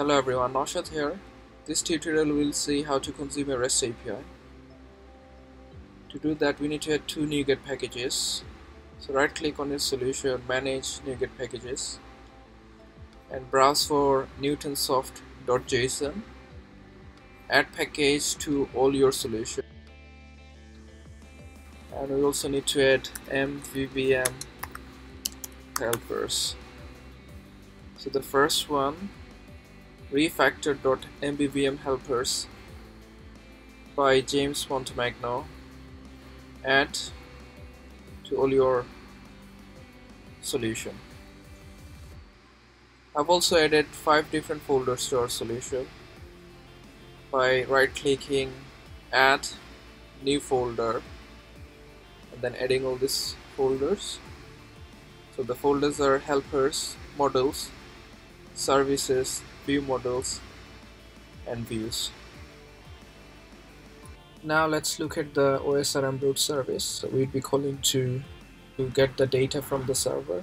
Hello everyone, Naushad here. This tutorial will see how to consume a REST API. To do that, we need to add two NuGet packages. So right click on your solution, manage NuGet packages, and browse for newtonsoft.json. Add package to all your solution. And we also need to add mvvm helpers. So the first one, refactor.mvvm helpers by James Montemagno. Add to all your solution. I've also added 5 different folders to our solution by right clicking, add new folder, and then adding all these folders. So the folders are helpers, models, services, ViewModels, and views. Now let's look at the OSRM Route service. So we'd be calling to get the data from the server.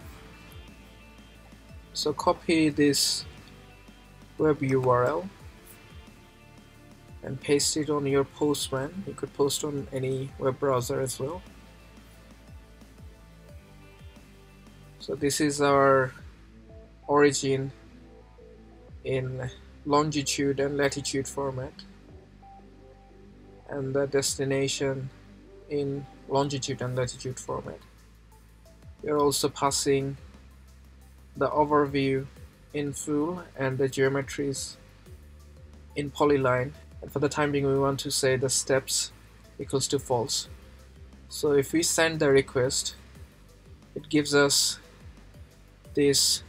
So copy this web URL and paste it on your Postman. You could post on any web browser as well. So this is our origin in longitude and latitude format, and the destination in longitude and latitude format. We are also passing the overview in full and the geometries in polyline, and for the time being we want to say the steps equals to false. So if we send the request, it gives us this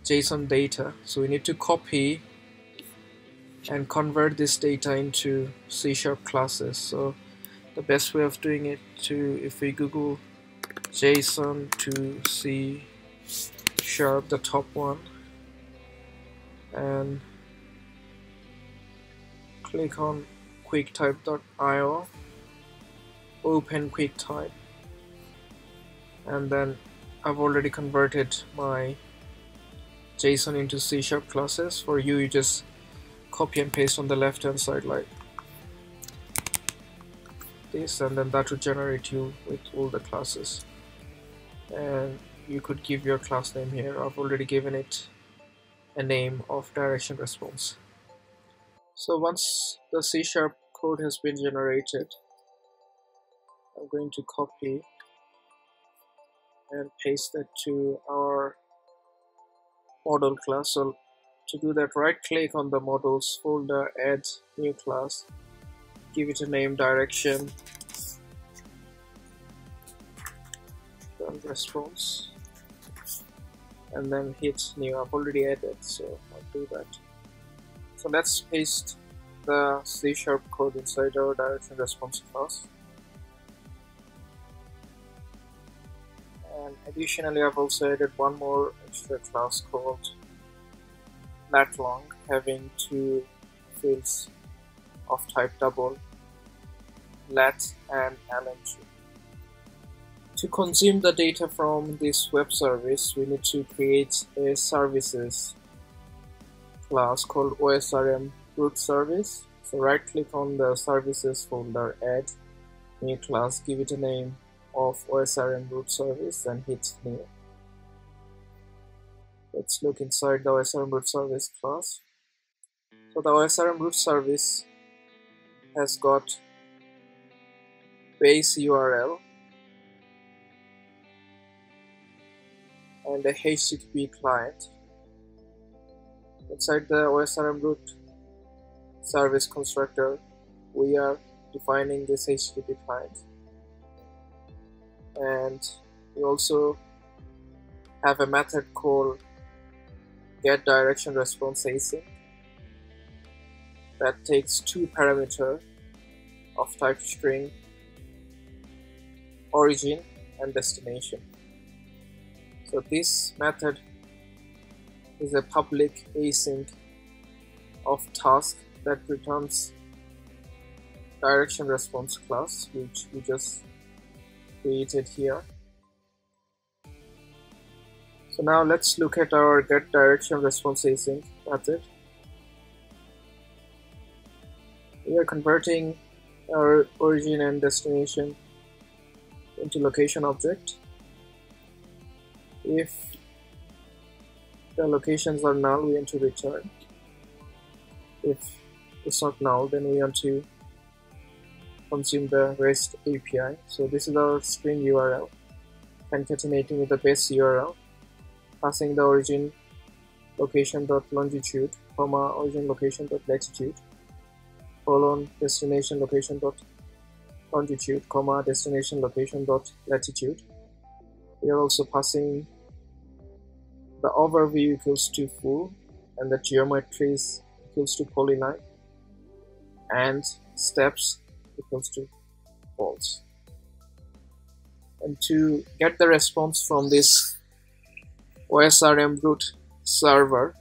JSON data. So we need to copy and convert this data into C# classes. So the best way of doing it, if we Google JSON to C#, the top one, and click on QuickType.io, open QuickType, and then I've already converted my JSON into C# classes. For you just copy and paste on the left hand side like this, and then that will generate you with all the classes. And you could give your class name here. I've already given it a name of direction response. So once the C# code has been generated, I'm going to copy and paste that to our model class. So to do that, right click on the models folder, add new class, give it a name direction response, and then hit new. I've already added, so I'll do that. So let's paste the C# code inside our direction response class. And additionally, I've also added one more extra class called lat_long, having 2 fields of type double, lat and lng. To consume the data from this web service, we need to create a services class called OSRM Route service. So right click on the services folder, add new class, give it a name of OSRM Route service, and hit new. Let's look inside the OSRM Route service class. So the OSRM Route service has got base URL and a HTTP client. Inside the OSRM Route service constructor, we are defining this HTTP client, and we also have a method called getDirectionResponseAsync that takes 2 parameters of type string, origin and destination. So this method is a public async of task that returns direction response class, which we just created here. So now let's look at our get direction response async method. We are converting our origin and destination into location object. If the locations are null, we want to return. If it's not null, then we want to consume the REST API. So this is our string URL, concatenating with the base URL, passing the origin location.longitude, comma origin location.latitude, colon destination location.longitude, comma destination location.latitude. We are also passing the overview equals to full and the geometries equals to polyline and steps equals to false. And to get the response from this OSRM Route server,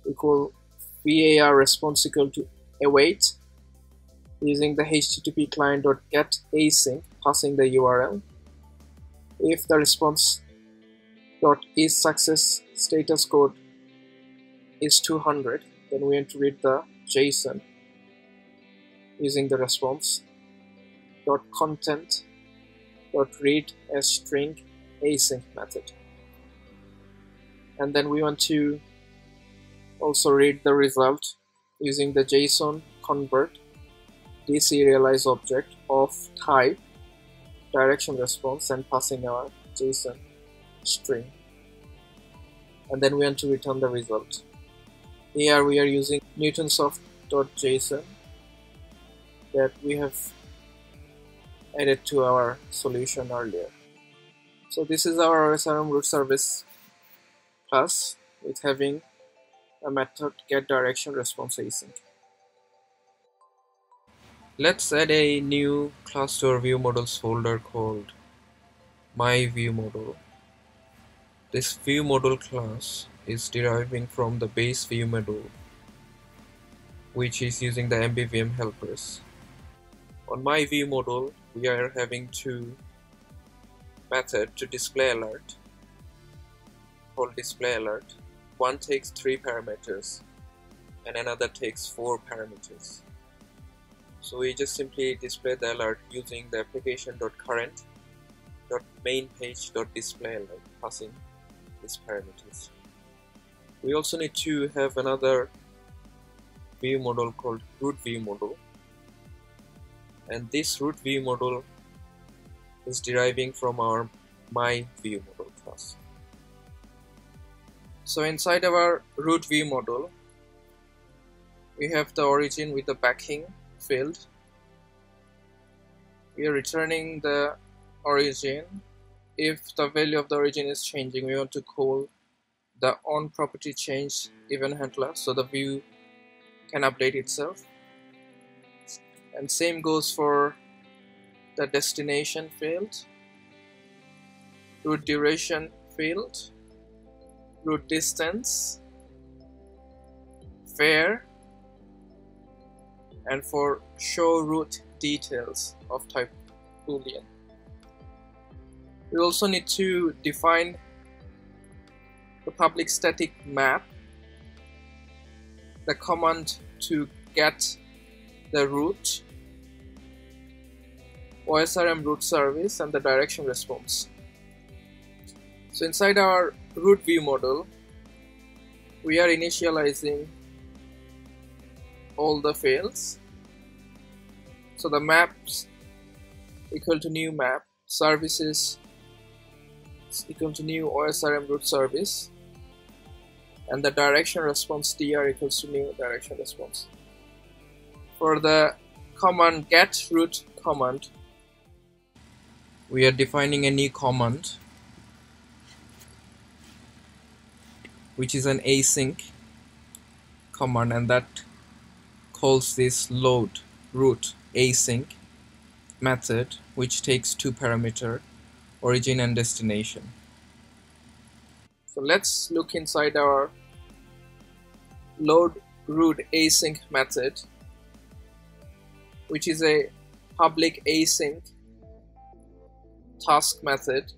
we call var response equal to await using the http client.get async, passing the URL. If the response .is success status code is 200, then we want to read the JSON using the response .content.read as string async method. And then we want to also read the result using the JSON convert deserialize object of type direction response and passing our JSON string. And then we want to return the result. Here we are using newtonsoft.json that we have added to our solution earlier. So this is our OSRM Route service class with having a method getDirectionResponseAsync. Let's add a new class to our ViewModels folder called myViewModel. This ViewModel class is deriving from the base ViewModel, which is using the MBVM helpers. On myViewModel, we are having two methods to display alert, called display alert. One takes 3 parameters and another takes 4 parameters. So we just simply display the alert using the application.current.mainPage.displayAlert, passing these parameters. We also need to have another view model called root view model, and this root view model is deriving from our myViewModel class. So inside our root view model, we have the origin with the backing field. We are returning the origin. If the value of the origin is changing, we want to call the onPropertyChange event handler so the view can update itself. And same goes for the destination field, route duration field, route distance, fare, and for show route details of type Boolean. We also need to define the public static map, the command to get the route, OSRM Route service, and the direction response. So inside our root view model, we are initializing all the fields. So the maps equal to new map, services equal to new OSRM Route service, and the direction response dr equals to new direction response. For the command get route command, we are defining a new command which is an async command, and that calls this load route async method, which takes 2 parameters, origin and destination. So let's look inside our load route async method, which is a public async task method.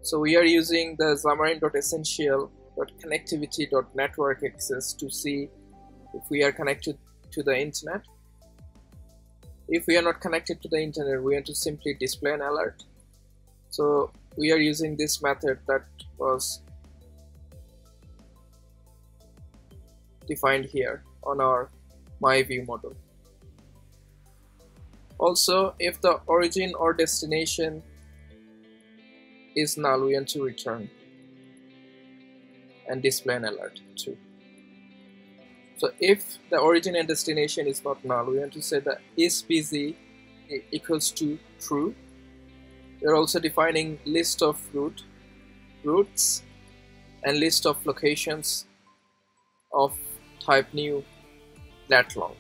So we are using the Xamarin.essential .connectivity.network access to see if we are connected to the internet. If we are not connected to the internet, we want to simply display an alert. So we are using this method that was defined here on our my view model. Also, if the origin or destination is null, we want to return and display an alert too. So if the origin and destination is not null, we want to say that is busy equals to true. We're also defining list of routes and list of locations of type new lat long.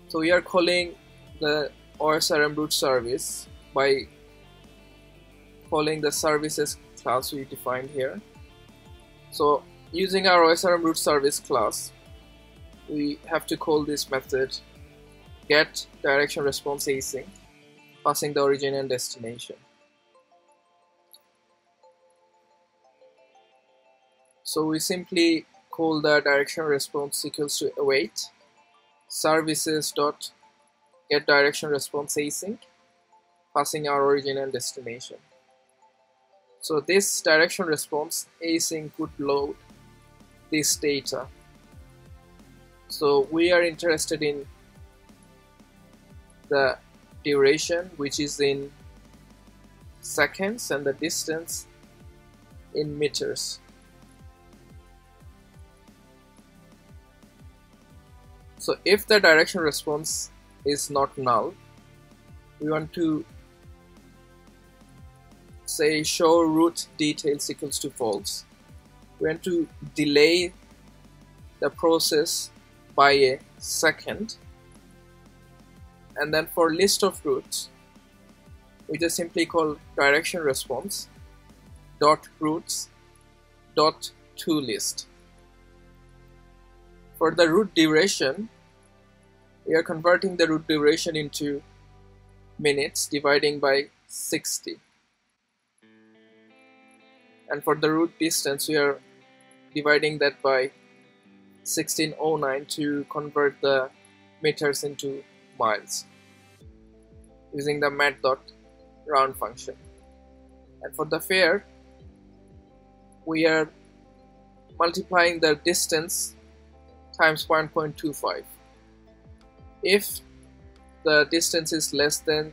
So we are calling the OSRM Route service by calling the services class we defined here. So using our OSRM Route service class, we have to call this method get direction response async, passing the origin and destination. So we simply call the direction response equals to await services dot get direction response async, passing our origin and destination. So this direction response async would load this data. So we are interested in the duration, which is in seconds, and the distance in meters. So if the direction response is not null, we want to say show route details equals to false. We want to delay the process by a second, and then for list of routes, we just simply call direction response dot routes dot to list. For the route duration, we are converting the route duration into minutes, dividing by 60. And for the route distance, we are dividing that by 1609 to convert the meters into miles using the mat.round function. And for the fare, we are multiplying the distance times 1.25. If the distance is less than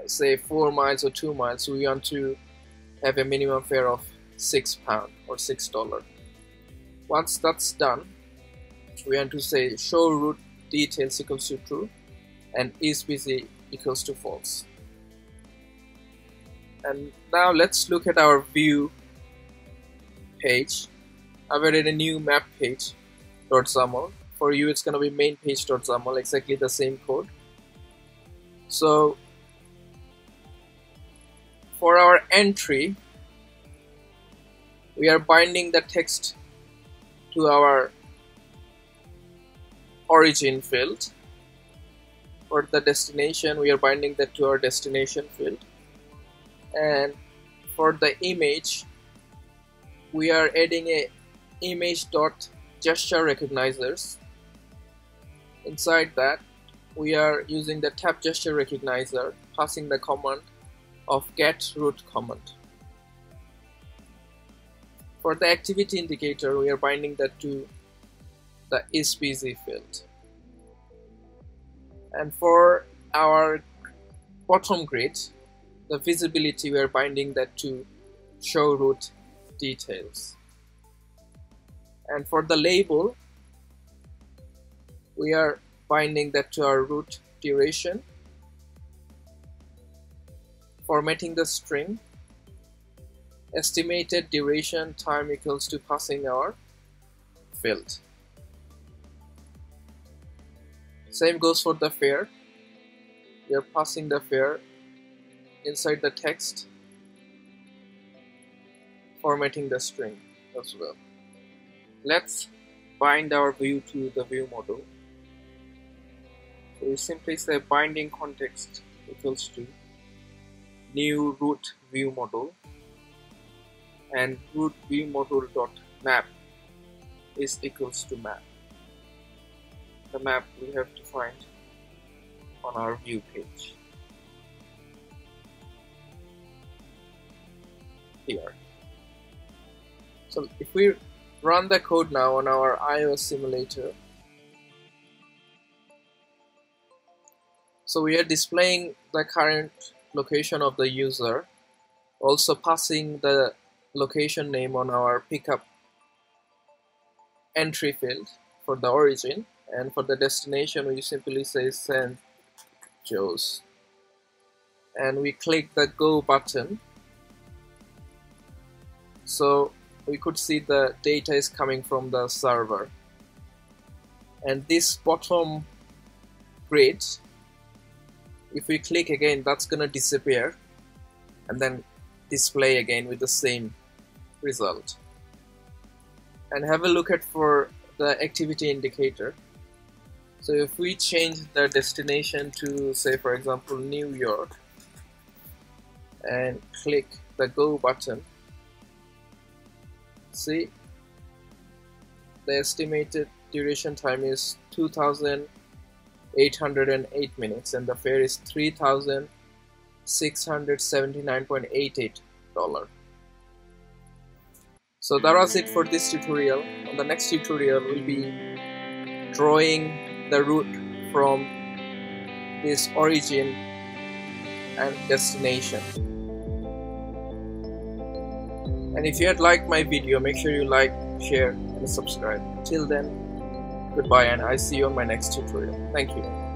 say 4 miles or 2 miles, we want to have a minimum fare of £6 or $6. Once that's done, we want to say show route details equals to true and is busy equals to false. And now let's look at our view page. I've added a new map page .xaml. For you, it's going to be main page.xaml, exactly the same code. So for our entry, we are binding the text to our origin field. For the destination, we are binding that to our destination field. And for the image, we are adding a image.gesture recognizers. Inside that, we are using the tap gesture recognizer, passing the command of get route command. For the activity indicator, we are binding that to the is busy field. And for our bottom grid, the visibility, we are binding that to show route details. And for the label, we are binding that to our route duration, formatting the string, estimated duration time equals to passing our field. Same goes for the fare. We are passing the fare inside the text, formatting the string as well. Let's bind our view to the view model. So we simply say binding context equals to new route view model. and route ViewModel.map is equals to map. The map we have defined on our view page here. So if we run the code now on our iOS simulator, so we are displaying the current location of the user, also passing the location name on our pickup entry field for the origin, and for the destination we simply say St. Joe's, and we click the go button. So we could see the data is coming from the server, and this bottom grid, if we click again, that's gonna disappear and then display again with the same result. And have a look at for the activity indicator. So if we change the destination to, say for example, New York, and click the go button, see the estimated duration time is 2,808 minutes and the fare is $3,679.88. So that was it for this tutorial. On the next tutorial we'll be drawing the route from this origin and destination. And if you had liked my video, make sure you like, share and subscribe. Till then, goodbye, and I see you on my next tutorial. Thank you.